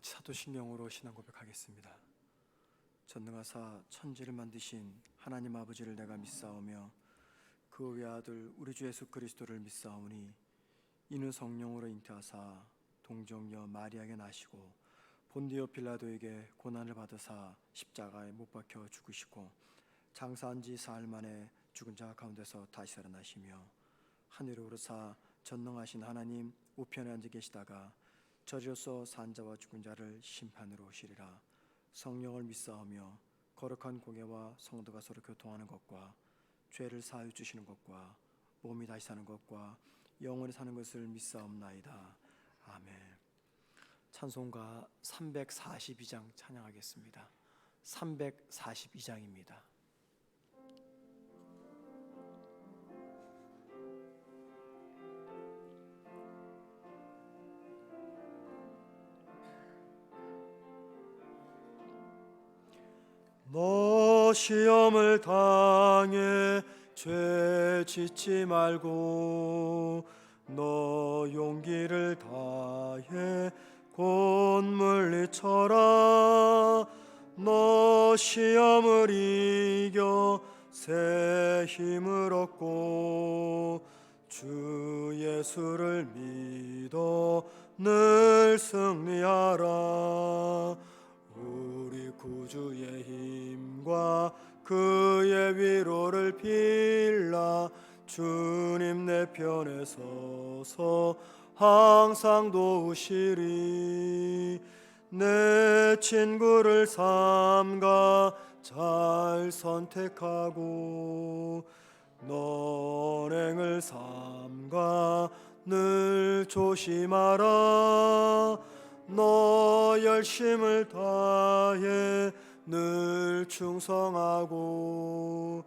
같이 사도신경으로 신앙 고백하겠습니다. 전능하사 천지를 만드신 하나님 아버지를 내가 믿사오며 그 외아들 우리 주 예수 그리스도를 믿사오니 이는 성령으로 잉태하사 동정녀 마리아에게 나시고 본디오 빌라도에게 고난을 받으사 십자가에 못 박혀 죽으시고 장사한 지 사흘 만에 죽은 자 가운데서 다시 살아나시며 하늘에 오르사 전능하신 하나님 우편에 앉아 계시다가 저리로서 산 자와 죽은 자를 심판으로 오시리라. 성령을 믿사오며 거룩한 공예와 성도가 서로 교통하는 것과 죄를 사하여 주시는 것과 몸이 다시 사는 것과 영원히 사는 것을 믿사옵나이다. 아멘. 찬송가 342장 찬양하겠습니다. 342장입니다. 너 시험을 당해 죄 짓지 말고 너 용기를 다해 곧 물리쳐라. 너 시험을 이겨 새 힘을 얻고 주 예수를 믿어 늘 승리하라. 우리 구주의 힘과 그의 위로를 빌라. 주님 내 편에 서서 항상 도우시리. 내 친구를 삼가 잘 선택하고 너행을 삼가 늘 조심하라. 너 열심을 다해 늘 충성하고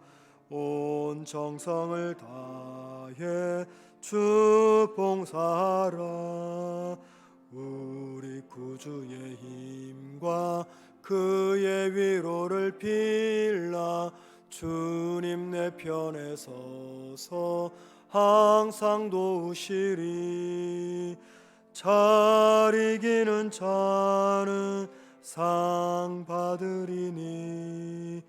온 정성을 다해 주 봉사하라. 우리 구주의 힘과 그의 위로를 빌라. 주님 내 편에 서서 항상 도우시리. 잘 이기는 자는 상 받으리니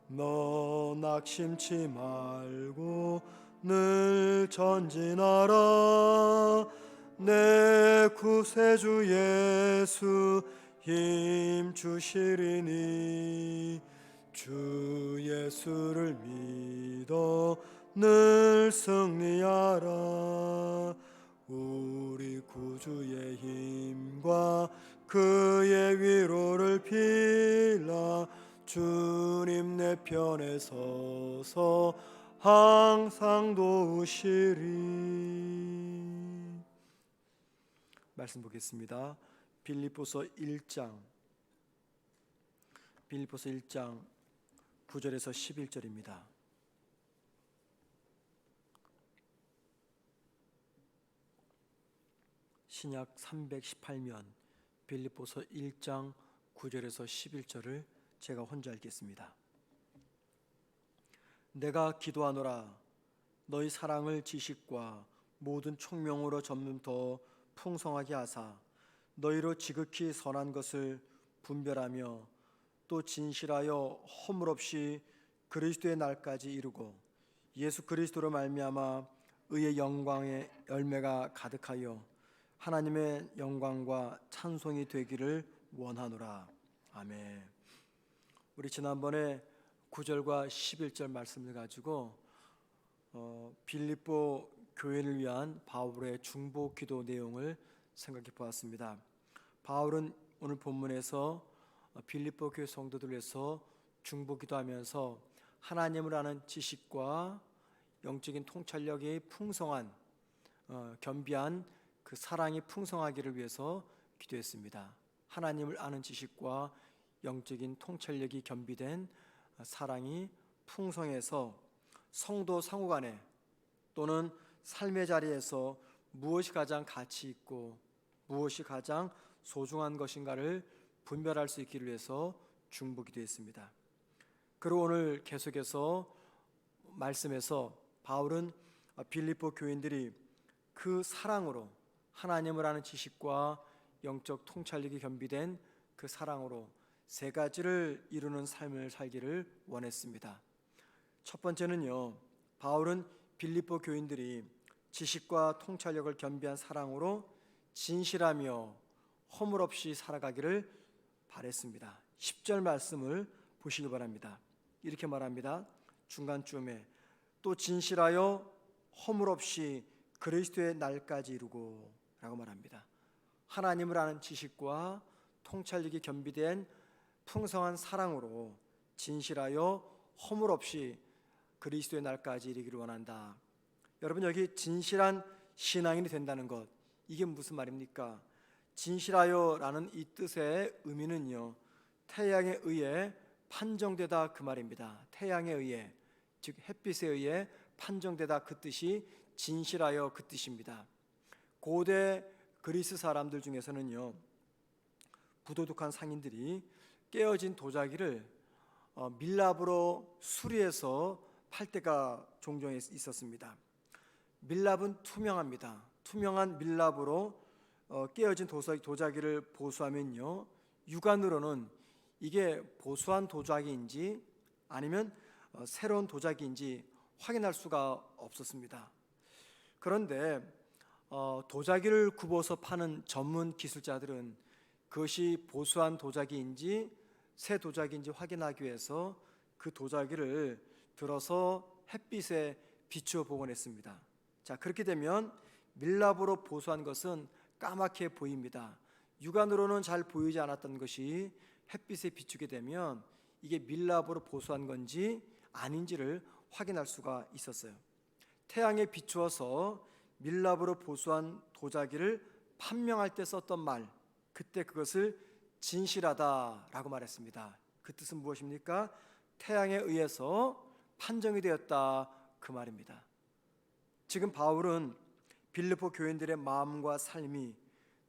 너 낙심치 말고 늘 전진하라. 내 구세주 예수 힘 주시리니 주 예수를 믿어 늘 승리하라. 우리 구주의 힘과 그의 위로를 빌라. 주님 내 편에 서서 항상 도우시리. 말씀 보겠습니다. 빌립보서 1장 9절에서 11절입니다. 신약 318면 빌립보서 1장 9절에서 11절을 제가 혼자 읽겠습니다. 내가 기도하노라. 너희 사랑을 지식과 모든 총명으로 점점 더 풍성하게 하사 너희로 지극히 선한 것을 분별하며 또 진실하여 허물 없이 그리스도의 날까지 이루고 예수 그리스도로 말미암아 의의 영광의 열매가 가득하여 하나님의 영광과 찬송이 되기를 원하노라. 아멘. 우리 지난번에 9절과 11절 말씀을 가지고 빌립보 교회를 위한 바울의 중보 기도 내용을 생각해 보았습니다. 바울은 오늘 본문에서 빌립보 교회 성도들을 위해서 중보 기도하면서 하나님을 아는 지식과 영적인 통찰력이 풍성한 겸비한 그 사랑이 풍성하기를 위해서 기도했습니다. 하나님을 아는 지식과 영적인 통찰력이 겸비된 사랑이 풍성해서 성도 상호간에 또는 삶의 자리에서 무엇이 가장 가치 있고 무엇이 가장 소중한 것인가를 분별할 수 있기를 위해서 중보 기도했습니다. 그리고 오늘 계속해서 말씀에서 바울은 빌립보 교인들이 그 사랑으로 하나님을 아는 지식과 영적 통찰력이 겸비된 그 사랑으로 세 가지를 이루는 삶을 살기를 원했습니다. 첫 번째는요, 바울은 빌립보 교인들이 지식과 통찰력을 겸비한 사랑으로 진실하며 허물 없이 살아가기를 바랬습니다. 10절 말씀을 보시기 바랍니다. 이렇게 말합니다. 중간쯤에 또 진실하여 허물 없이 그리스도의 날까지 이루고 라고 말합니다. 하나님을 아는 지식과 통찰력이 겸비된 풍성한 사랑으로 진실하여 허물 없이 그리스도의 날까지 이르기를 원한다. 여러분, 여기 진실한 신앙인이 된다는 것, 이게 무슨 말입니까? 진실하여라는 이 뜻의 의미는요, 태양에 의해 판정되다 그 말입니다. 태양에 의해, 즉 햇빛에 의해 판정되다 그 뜻이 진실하여 그 뜻입니다. 고대 그리스 사람들 중에서는요, 부도덕한 상인들이 깨어진 도자기를 밀랍으로 수리해서 팔 때가 종종 있었습니다. 밀랍은 투명합니다. 투명한 밀랍으로 깨어진 도자기를 보수하면요, 육안으로는 이게 보수한 도자기인지 아니면 새로운 도자기인지 확인할 수가 없었습니다. 그런데 도자기를 굽어서 파는 전문 기술자들은 그것이 보수한 도자기인지 새 도자기인지 확인하기 위해서 그 도자기를 들어서 햇빛에 비추어 보곤 했습니다. 자, 그렇게 되면 밀랍으로 보수한 것은 까맣게 보입니다. 육안으로는 잘 보이지 않았던 것이 햇빛에 비추게 되면 이게 밀랍으로 보수한 건지 아닌지를 확인할 수가 있었어요. 태양에 비추어서 밀랍으로 보수한 도자기를 판명할 때 썼던 말, 그때 그것을 진실하다라고 말했습니다. 그 뜻은 무엇입니까? 태양에 의해서 판정이 되었다 그 말입니다. 지금 바울은 빌립보 교인들의 마음과 삶이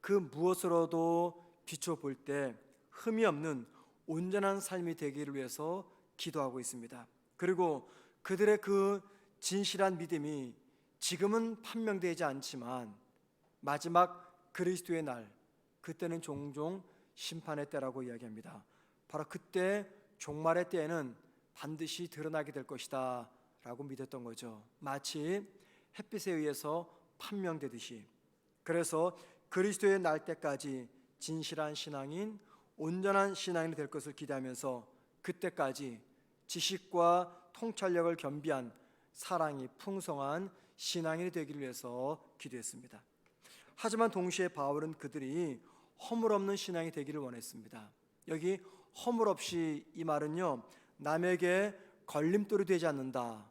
그 무엇으로도 비춰 볼 때 흠이 없는 온전한 삶이 되기를 위해서 기도하고 있습니다. 그리고 그들의 그 진실한 믿음이 지금은 판명되지 않지만 마지막 그리스도의 날, 그때는 종종 심판의 때라고 이야기합니다. 바로 그때 종말의 때에는 반드시 드러나게 될 것이다 라고 믿었던 거죠. 마치 햇빛에 의해서 판명되듯이. 그래서 그리스도의 날 때까지 진실한 신앙인, 온전한 신앙인이 될 것을 기대하면서 그때까지 지식과 통찰력을 겸비한 사랑이 풍성한 신앙인이 되기를 위해서 기도했습니다. 하지만 동시에 바울은 그들이 허물 없는 신앙이 되기를 원했습니다. 여기 허물 없이 이 말은요, 남에게 걸림돌이 되지 않는다,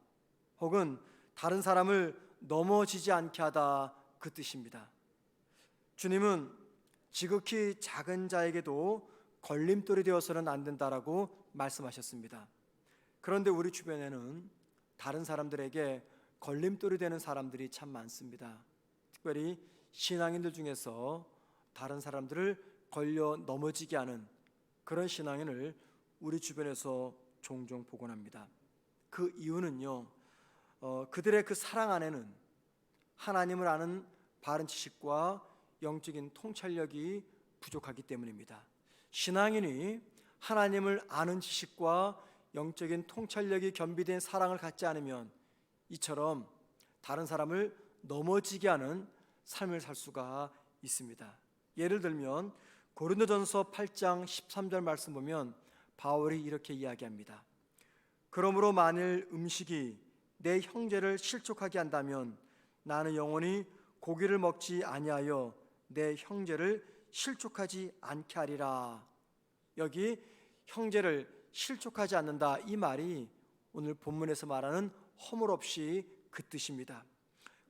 혹은 다른 사람을 넘어지지 않게 하다 그 뜻입니다. 주님은 지극히 작은 자에게도 걸림돌이 되어서는 안 된다라고 말씀하셨습니다. 그런데 우리 주변에는 다른 사람들에게 걸림돌이 되는 사람들이 참 많습니다. 특별히 신앙인들 중에서 다른 사람들을 걸려 넘어지게 하는 그런 신앙인을 우리 주변에서 종종 보곤 합니다. 그 이유는요, 그들의 그 사랑 안에는 하나님을 아는 바른 지식과 영적인 통찰력이 부족하기 때문입니다. 신앙인이 하나님을 아는 지식과 영적인 통찰력이 겸비된 사랑을 갖지 않으면 이처럼 다른 사람을 넘어지게 하는 삶을 살 수가 있습니다. 예를 들면 고린도전서 8장 13절 말씀 보면 바울이 이렇게 이야기합니다. 그러므로 만일 음식이 내 형제를 실족하게 한다면 나는 영원히 고기를 먹지 아니하여 내 형제를 실족하지 않게 하리라. 여기 형제를 실족하지 않는다, 이 말이 오늘 본문에서 말하는 허물 없이 그 뜻입니다.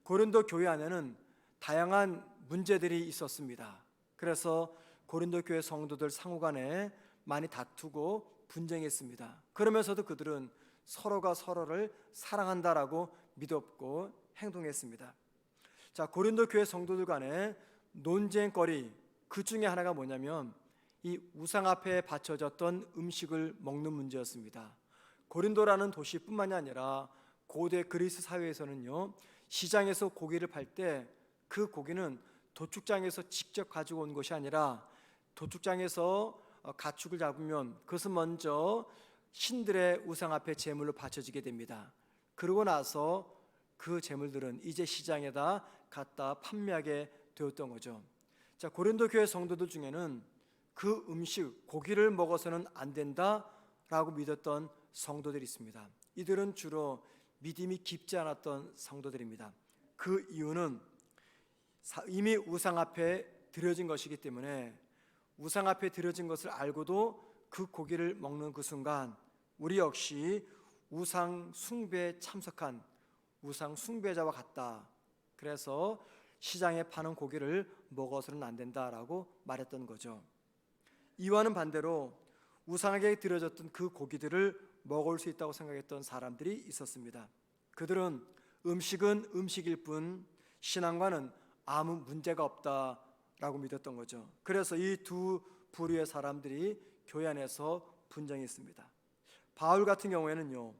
고린도 교회 안에는 다양한 문제들이 있었습니다. 그래서 고린도 교회 성도들 상호간에 많이 다투고 분쟁했습니다. 그러면서도 그들은 서로가 서로를 사랑한다라고 믿었고 행동했습니다. 자, 고린도 교회 성도들 간에 논쟁거리 그 중에 하나가 뭐냐면 이 우상 앞에 바쳐졌던 음식을 먹는 문제였습니다. 고린도라는 도시뿐만이 아니라 고대 그리스 사회에서는요, 시장에서 고기를 팔 때 그 고기는 도축장에서 직접 가지고 온 것이 아니라 도축장에서 가축을 잡으면 그것은 먼저 신들의 우상 앞에 제물로 바쳐지게 됩니다. 그러고 나서 그 제물들은 이제 시장에다 갖다 판매하게 되었던 거죠. 자, 고린도 교회 성도들 중에는 그 음식, 고기를 먹어서는 안 된다라고 믿었던 성도들이 있습니다. 이들은 주로 믿음이 깊지 않았던 성도들입니다. 그 이유는 이미 우상 앞에 드려진 것이기 때문에 우상 앞에 드려진 것을 알고도 그 고기를 먹는 그 순간 우리 역시 우상 숭배에 참석한 우상 숭배자와 같다. 그래서 시장에 파는 고기를 먹어서는 안 된다라고 말했던 거죠. 이와는 반대로 우상에게 드려졌던 그 고기들을 먹을 수 있다고 생각했던 사람들이 있었습니다. 그들은 음식은 음식일 뿐 신앙과는 아무 문제가 없다라고 믿었던 거죠. 그래서 이 두 부류의 사람들이 교회 안에서 분쟁이 있습니다. 바울 같은 경우에는요,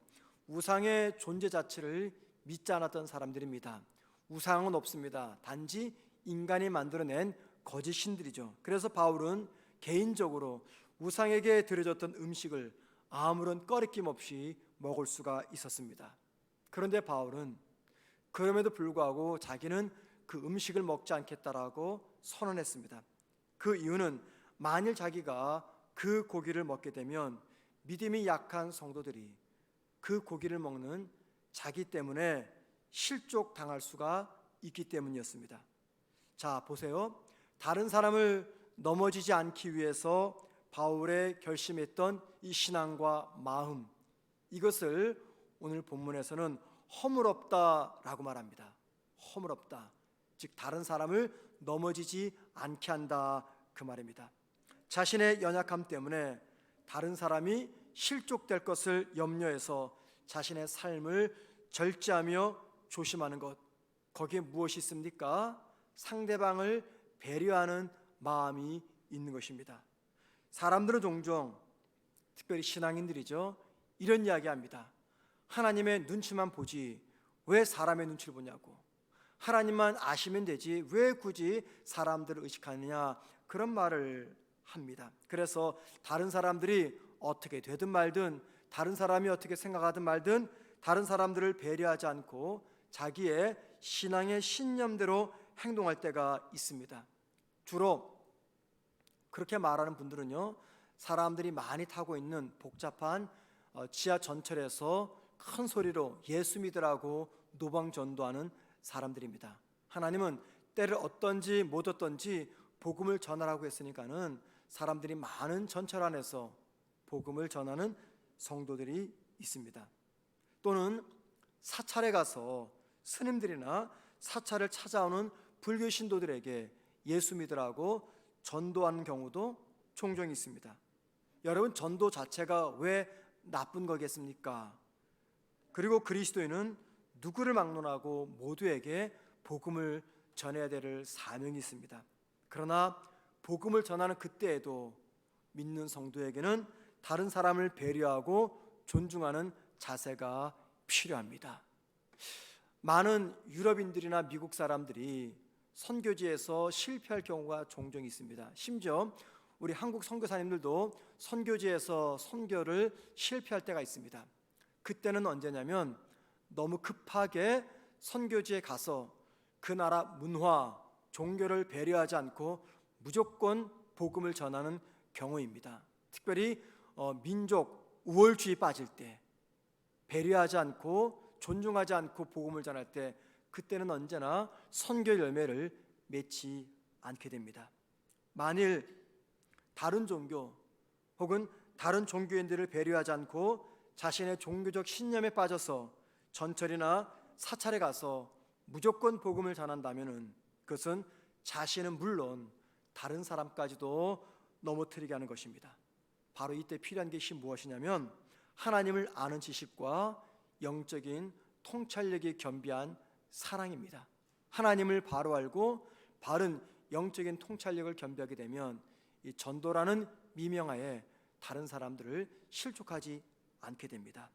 우상의 존재 자체를 믿지 않았던 사람들입니다. 우상은 없습니다. 단지 인간이 만들어낸 거짓 신들이죠. 그래서 바울은 개인적으로 우상에게 드려졌던 음식을 아무런 꺼리낌 없이 먹을 수가 있었습니다. 그런데 바울은 그럼에도 불구하고 자기는 그 음식을 먹지 않겠다라고 선언했습니다. 그 이유는 만일 자기가 그 고기를 먹게 되면 믿음이 약한 성도들이 그 고기를 먹는 자기 때문에 실족당할 수가 있기 때문이었습니다. 자, 보세요. 다른 사람을 넘어지지 않기 위해서 바울의 결심했던 이 신앙과 마음, 이것을 오늘 본문에서는 허물없다라고 말합니다. 허물없다, 즉 다른 사람을 넘어지지 않게 한다, 그 말입니다. 자신의 연약함 때문에 다른 사람이 실족될 것을 염려해서 자신의 삶을 절제하며 조심하는 것, 거기에 무엇이 있습니까? 상대방을 배려하는 마음이 있는 것입니다. 사람들은 종종, 특별히 신앙인들이죠, 이런 이야기합니다. 하나님의 눈치만 보지 왜 사람의 눈치를 보냐고, 하나님만 아시면 되지 왜 굳이 사람들을 의식하느냐, 그런 말을 합니다. 그래서 다른 사람들이 어떻게 되든 말든, 다른 사람이 어떻게 생각하든 말든 다른 사람들을 배려하지 않고 자기의 신앙의 신념대로 행동할 때가 있습니다. 주로 그렇게 말하는 분들은요, 사람들이 많이 타고 있는 복잡한 지하 전철에서 큰 소리로 예수 믿으라고 노방 전도하는 사람들입니다. 하나님은 때를 어떤지 못 어떤지 복음을 전하라고 했으니까는 사람들이 많은 전철 안에서 복음을 전하는 성도들이 있습니다. 또는 사찰에 가서 스님들이나 사찰을 찾아오는 불교 신도들에게 예수 믿으라고 전도하는 경우도 종종 있습니다. 여러분, 전도 자체가 왜 나쁜 거겠습니까? 그리고 그리스도인은 누구를 막론하고 모두에게 복음을 전해야 될 사명이 있습니다. 그러나 복음을 전하는 그때에도 믿는 성도에게는 다른 사람을 배려하고 존중하는 자세가 필요합니다. 많은 유럽인들이나 미국 사람들이 선교지에서 실패할 경우가 종종 있습니다. 심지어 우리 한국 선교사님들도 선교지에서 선교를 실패할 때가 있습니다. 그때는 언제냐면 너무 급하게 선교지에 가서 그 나라 문화, 종교를 배려하지 않고 무조건 복음을 전하는 경우입니다. 특별히 민족 우월주의 빠질 때, 배려하지 않고 존중하지 않고 복음을 전할 때, 그때는 언제나 선교 열매를 맺지 않게 됩니다. 만일 다른 종교 혹은 다른 종교인들을 배려하지 않고 자신의 종교적 신념에 빠져서 전철이나 사찰에 가서 무조건 복음을 전한다면 그것은 자신은 물론 다른 사람까지도 넘어뜨리게 하는 것입니다. 바로 이때 필요한 것이 무엇이냐면 하나님을 아는 지식과 영적인 통찰력이 겸비한 사랑입니다. 하나님을 바로 알고 바른 영적인 통찰력을 겸비하게 되면 이 전도라는 미명하에 다른 사람들을 실족하지 않게 됩니다.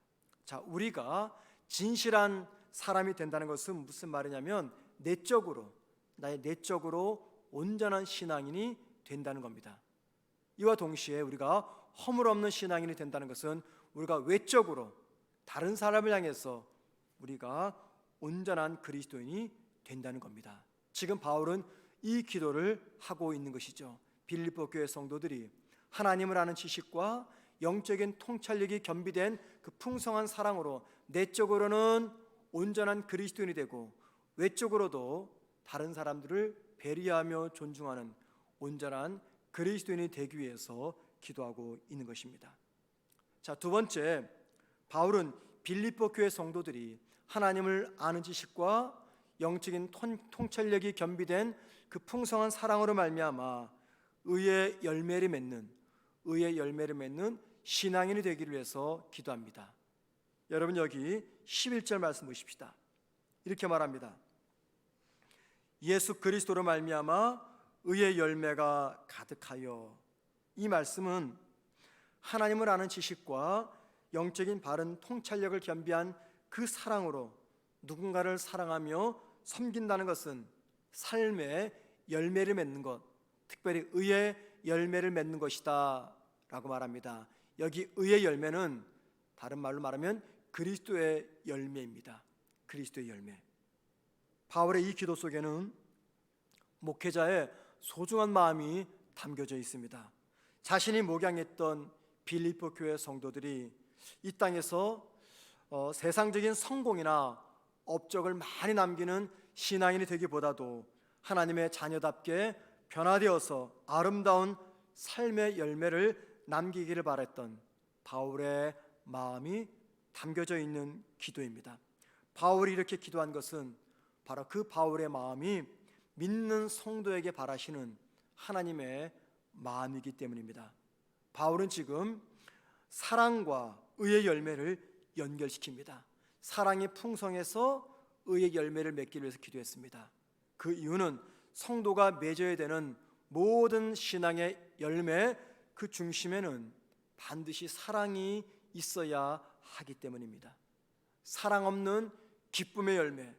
자, 우리가 진실한 사람이 된다는 것은 무슨 말이냐면 나의 내적으로 온전한 신앙인이 된다는 겁니다. 이와 동시에 우리가 허물 없는 신앙인이 된다는 것은 우리가 외적으로 다른 사람을 향해서 우리가 온전한 그리스도인이 된다는 겁니다. 지금 바울은 이 기도를 하고 있는 것이죠. 빌립보 교회 성도들이 하나님을 아는 지식과 영적인 통찰력이 겸비된 그 풍성한 사랑으로 내적으로는 온전한 그리스도인이 되고 외적으로도 다른 사람들을 배려하며 존중하는 온전한 그리스도인이 되기 위해서 기도하고 있는 것입니다. 자, 두 번째, 바울은 빌립보 교회 성도들이 하나님을 아는 지식과 영적인 통찰력이 겸비된 그 풍성한 사랑으로 말미암아 의의 열매를 맺는 신앙인이 되기를 위해서 기도합니다. 여러분, 여기 11절 말씀 보십시다. 이렇게 말합니다. 예수 그리스도로 말미암아 의의 열매가 가득하여. 이 말씀은 하나님을 아는 지식과 영적인 바른 통찰력을 겸비한 그 사랑으로 누군가를 사랑하며 섬긴다는 것은 삶의 열매를 맺는 것, 특별히 의의 열매를 맺는 것이다 라고 말합니다. 여기 의의 열매는 다른 말로 말하면 그리스도의 열매입니다. 그리스도의 열매. 바울의 이 기도 속에는 목회자의 소중한 마음이 담겨져 있습니다. 자신이 목양했던 빌립보 교회 성도들이 이 땅에서 세상적인 성공이나 업적을 많이 남기는 신앙인이 되기보다도 하나님의 자녀답게 변화되어서 아름다운 삶의 열매를 남기기를 바랬던 바울의 마음이 담겨져 있는 기도입니다. 바울이 이렇게 기도한 것은 바로 그 바울의 마음이 믿는 성도에게 바라시는 하나님의 마음이기 때문입니다. 바울은 지금 사랑과 의의 열매를 연결시킵니다. 사랑이 풍성해서 의의 열매를 맺기 위해서 기도했습니다. 그 이유는 성도가 맺어야 되는 모든 신앙의 열매, 그 중심에는 반드시 사랑이 있어야 하기 때문입니다. 사랑 없는 기쁨의 열매,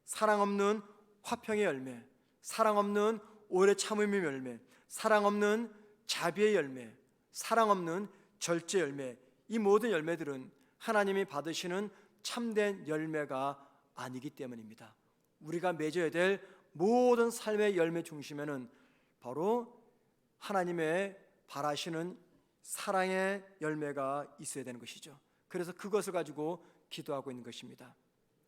사랑 없는 화평의 열매, 사랑 없는 오래 참음의 열매, 사랑 없는 자비의 열매, 사랑 없는 절제 열매, 이 모든 열매들은 하나님이 받으시는 참된 열매가 아니기 때문입니다. 우리가 맺어야 될 모든 삶의 열매 중심에는 바로 하나님의 바라시는 사랑의 열매가 있어야 되는 것이죠. 그래서 그것을 가지고 기도하고 있는 것입니다.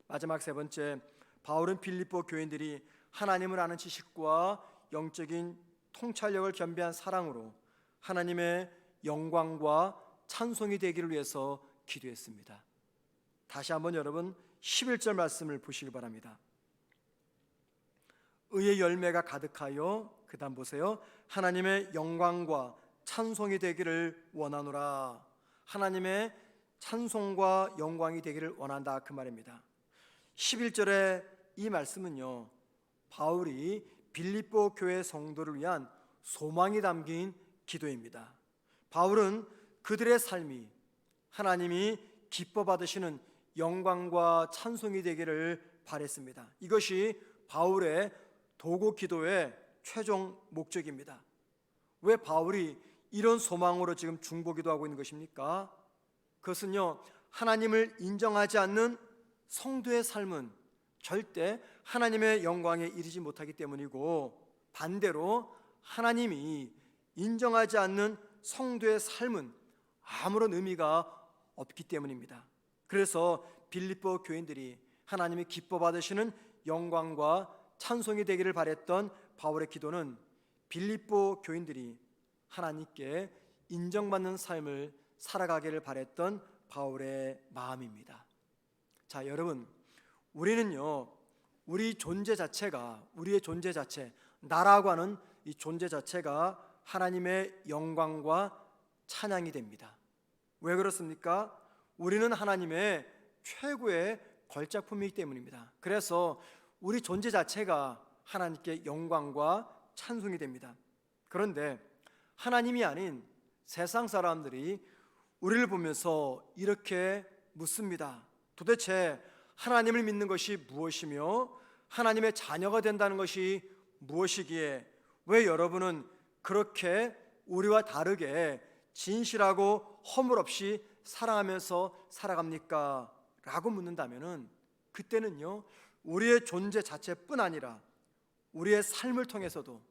마지막 세 번째, 바울은 빌립보 교인들이 하나님을 아는 지식과 영적인 통찰력을 겸비한 사랑으로 하나님의 영광과 찬송이 되기를 위해서 기도했습니다. 다시 한번 여러분 11절 말씀을 보시기 바랍니다. 의의 열매가 가득하여, 그 다음 보세요. 하나님의 영광과 찬송이 되기를 원하노라. 하나님의 찬송과 영광이 되기를 원한다, 그 말입니다. 11절의 이 말씀은요, 바울이 빌립보 교회 성도를 위한 소망이 담긴 기도입니다. 바울은 그들의 삶이 하나님이 기뻐 받으시는 영광과 찬송이 되기를 바랬습니다. 이것이 바울의 도고 기도의 최종 목적입니다. 왜 바울이 이런 소망으로 지금 중보기도하고 있는 것입니까? 그것은요, 하나님을 인정하지 않는 성도의 삶은 절대 하나님의 영광에 이르지 못하기 때문이고, 반대로 하나님이 인정하지 않는 성도의 삶은 아무런 의미가 없기 때문입니다. 그래서 빌립보 교인들이 하나님이 기뻐 받으시는 영광과 찬송이 되기를 바랬던 바울의 기도는 빌립보 교인들이 하나님께 인정받는 삶을 살아가기를 바랬던 바울의 마음입니다. 자, 여러분, 우리는요, 우리의 존재 자체가, 나라고 하는 이 존재 자체가 하나님의 영광과 찬양이 됩니다. 왜 그렇습니까? 우리는 하나님의 최고의 걸작품이기 때문입니다. 그래서 우리 존재 자체가 하나님께 영광과 찬송이 됩니다. 그런데 하나님이 아닌 세상 사람들이 우리를 보면서 이렇게 묻습니다. 도대체 하나님을 믿는 것이 무엇이며 하나님의 자녀가 된다는 것이 무엇이기에 왜 여러분은 그렇게 우리와 다르게 진실하고 허물 없이 사랑하면서 살아갑니까? 라고 묻는다면은 그때는요, 우리의 존재 자체뿐 아니라 우리의 삶을 통해서도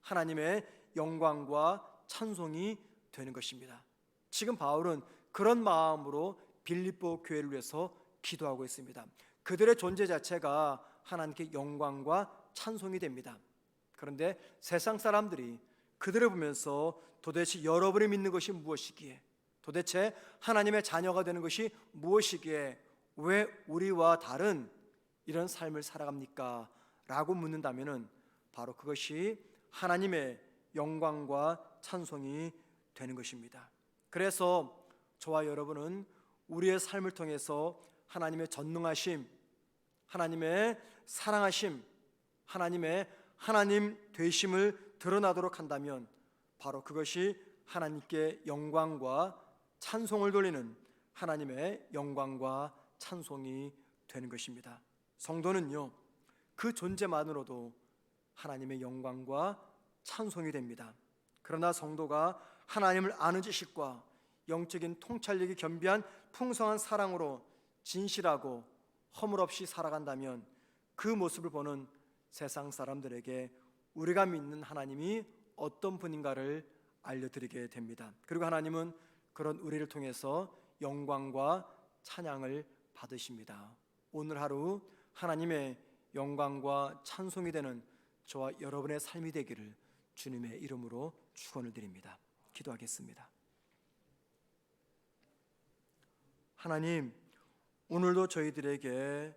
하나님의 영광과 찬송이 되는 것입니다. 지금 바울은 그런 마음으로 빌립보 교회를 위해서 기도하고 있습니다. 그들의 존재 자체가 하나님께 영광과 찬송이 됩니다. 그런데 세상 사람들이 그들을 보면서 도대체 여러분이 믿는 것이 무엇이기에, 도대체 하나님의 자녀가 되는 것이 무엇이기에 왜 우리와 다른 이런 삶을 살아갑니까? 라고 묻는다면 바로 그것이 하나님의 영광과 찬송이 되는 것입니다. 그래서 저와 여러분은 우리의 삶을 통해서 하나님의 전능하심, 하나님의 사랑하심, 하나님의 하나님 되심을 드러나도록 한다면 바로 그것이 하나님께 영광과 찬송을 돌리는 하나님의 영광과 찬송이 되는 것입니다. 성도는요, 그 존재만으로도 하나님의 영광과 찬송이 됩니다. 그러나 성도가 하나님을 아는 지식과 영적인 통찰력이 겸비한 풍성한 사랑으로 진실하고 허물 없이 살아간다면 그 모습을 보는 세상 사람들에게 우리가 믿는 하나님이 어떤 분인가를 알려드리게 됩니다. 그리고 하나님은 그런 우리를 통해서 영광과 찬양을 받으십니다. 오늘 하루 하나님의 영광과 찬송이 되는 저와 여러분의 삶이 되기를 주님의 이름으로 축원을 드립니다. 기도하겠습니다. 하나님, 오늘도 저희들에게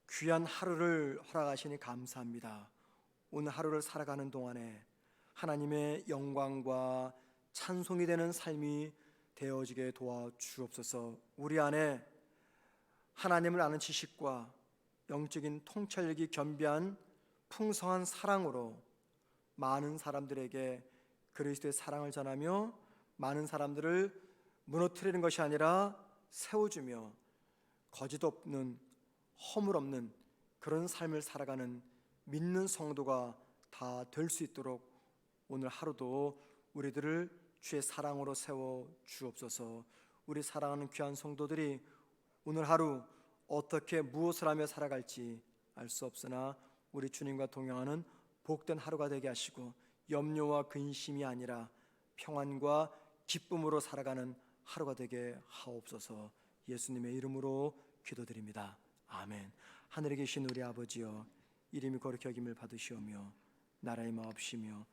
귀한 하루를 허락하시니 감사합니다. 오늘 하루를 살아가는 동안에 하나님의 영광과 찬송이 되는 삶이 되어지게 도와주옵소서. 우리 안에 하나님을 아는 지식과 영적인 통찰력이 겸비한 풍성한 사랑으로 많은 사람들에게 그리스도의 사랑을 전하며 많은 사람들을 무너뜨리는 것이 아니라 세워주며 거짓 없는 허물 없는 그런 삶을 살아가는 믿는 성도가 다 될 수 있도록 오늘 하루도 우리들을 주의 사랑으로 세워 주옵소서. 우리 사랑하는 귀한 성도들이 오늘 하루 어떻게 무엇을 하며 살아갈지 알 수 없으나 우리 주님과 동행하는 복된 하루가 되게 하시고 염려와 근심이 아니라 평안과 기쁨으로 살아가는 하루가 되게 하옵소서. 예수님의 이름으로 기도드립니다. 아멘. 하늘에 계신 우리 아버지여, 이름이 거룩히 여김을 받으시오며 나라의 마옵시며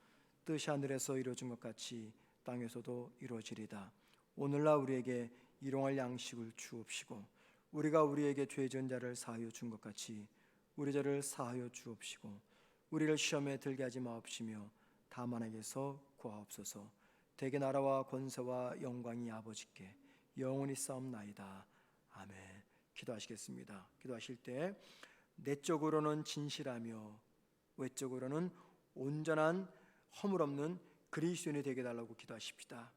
뜻이 하늘에서 이루어진 것 같이 땅에서도 이루어지리다. 오늘날 우리에게 일용할 양식을 주옵시고 우리가 우리에게 죄 지은 자를 사하여 준 것 같이 우리 죄를 사하여 주옵시고 우리를 시험에 들게 하지 마옵시며 다만에게서 구하옵소서. 대개 나라와 권세와 영광이 아버지께 영원히 싸움나이다. 아멘. 기도하시겠습니다. 기도하실 때 내적으로는 진실하며 외적으로는 온전한 허물 없는 그리스도인이 되게 달라고 기도하십시다.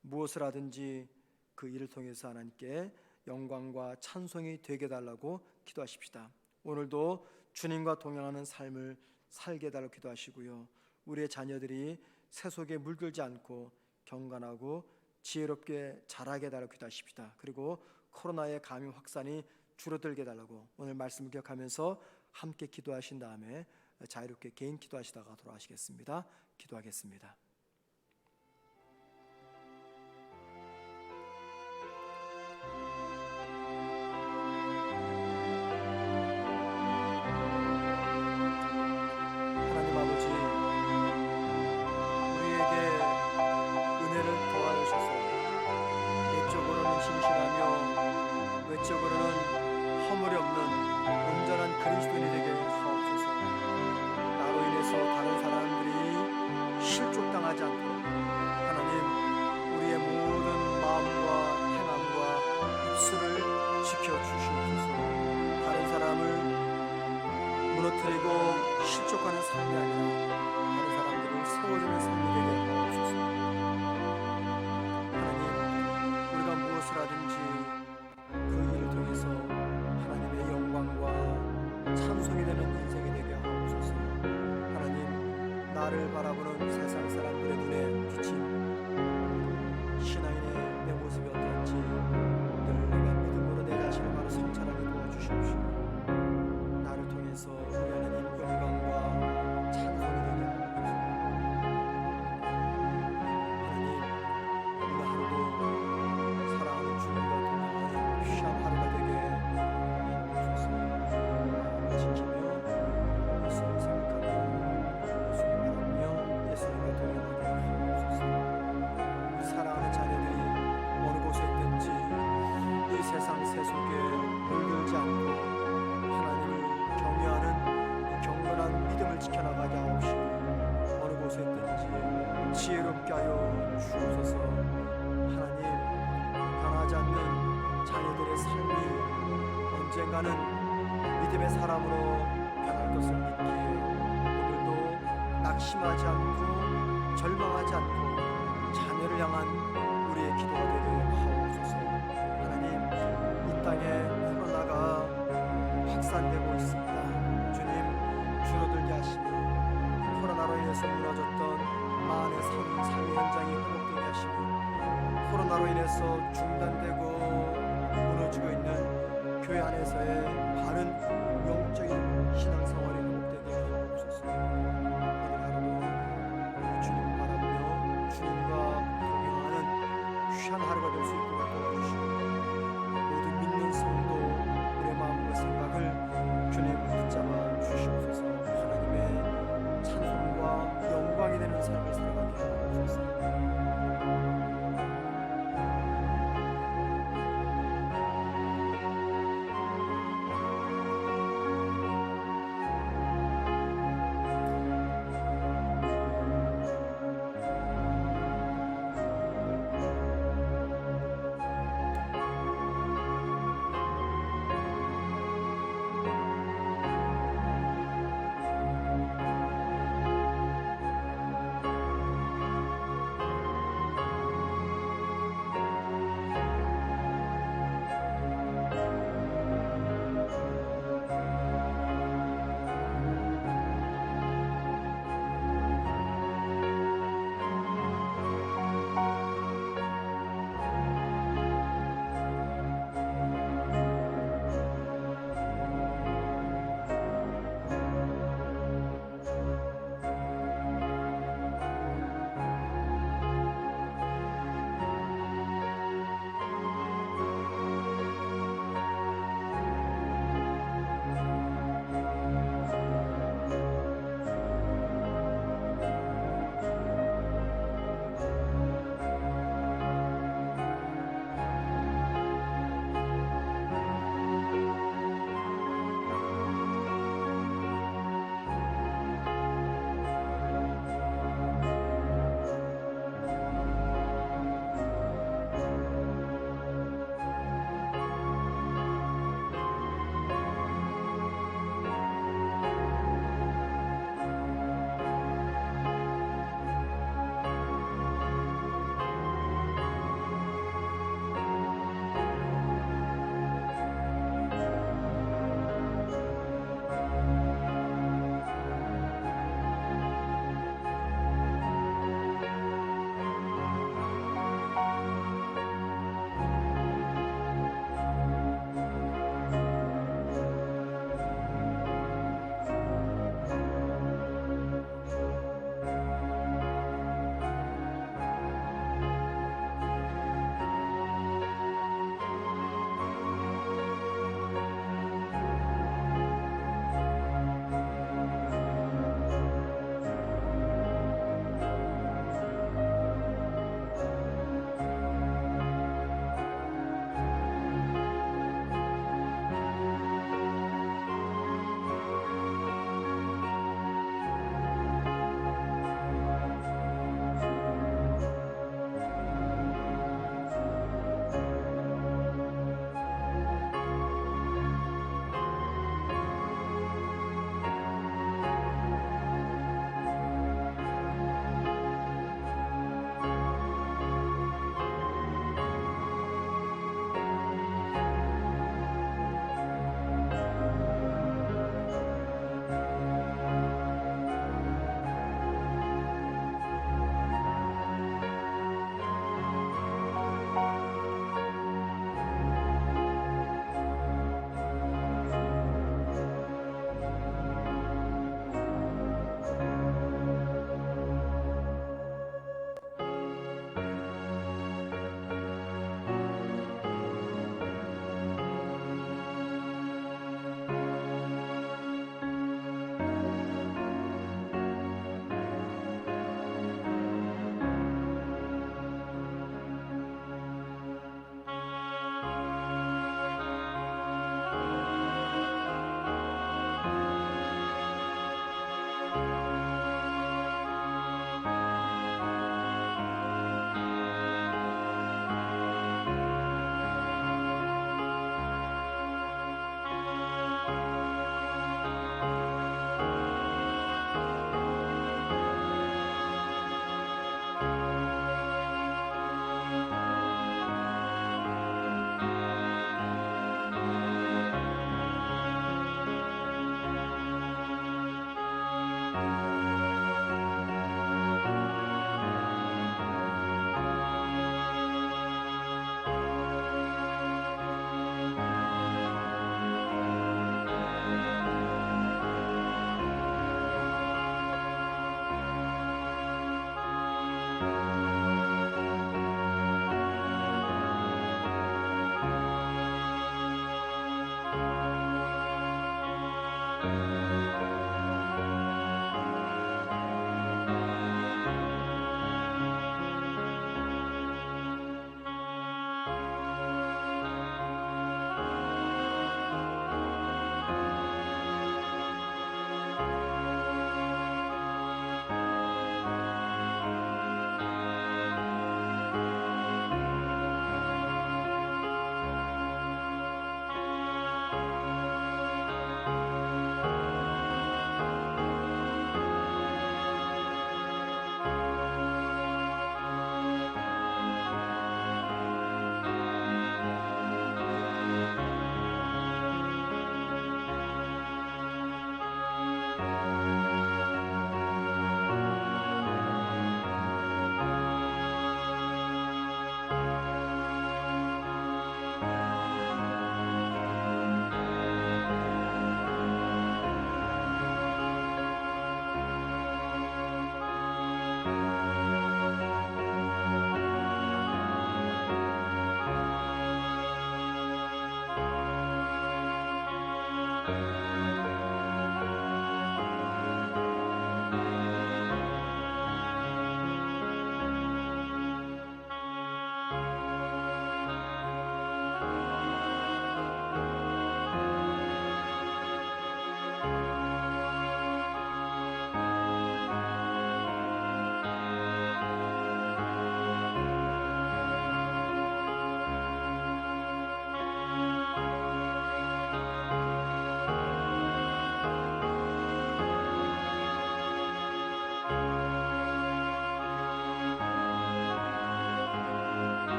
무엇을 하든지 그 일을 통해서 하나님께 영광과 찬송이 되게 달라고 기도하십시다. 오늘도 주님과 동행하는 삶을 살게 달라고 기도하시고요. 우리의 자녀들이 세속에 물들지 않고 경건하고 지혜롭게 자라게 달라고 기도하십시다. 그리고 코로나의 감염 확산이 줄어들게 달라고 오늘 말씀을 기억하면서 함께 기도하신 다음에 자유롭게 개인 기도하시다가 돌아가시겠습니다. 기도하겠습니다. 하나님 아버지, 우리에게 은혜를 더하셔서 내적으로는 진실하며 외적으로는 허물이 없는 온전한 그리스도인이 되게 하옵소서. 나로 인해서 다른 사람들이 실족당하지 않도록 하나님, 우리의 모든 마음과 행함과 입술을 지켜주시옵소서. 다른 사람을 무너뜨리고 실족하는 삶이 아니라 다른 사람들을 세워주는 삶이 되게 하옵소서. 하나님, 우리가 무엇을 하든지 그 일을 통해서 하나님의 영광과 찬송이 되는 인생이 되게 하옵소서. 하나님, 나를 바라보는 세속에 물들지 않고 하나님을 경외하는 경건한 믿음을 지켜나가게 하옵시고 어느 곳에 있든지 지혜롭게 하여 주옵소서. 하나님, 변하지 않는 자녀들의 삶이 언젠가는 믿음의 사람으로 변할 것을 믿기에 오늘도 낙심하지 않고 절망하지 않고 자녀를 향한 우리의 기도가 되게 하옵소서. 하나님, 이 땅에 코로나가 확산되고 있습니다. 주님, 줄어들게 하시며 코로나로 인해서 무너졌던 많은 사회 현장이 회복되게 하시며 코로나로 인해서 중단되고 무너지고 있는 교회 안에서의 바른 영적인 신앙생활이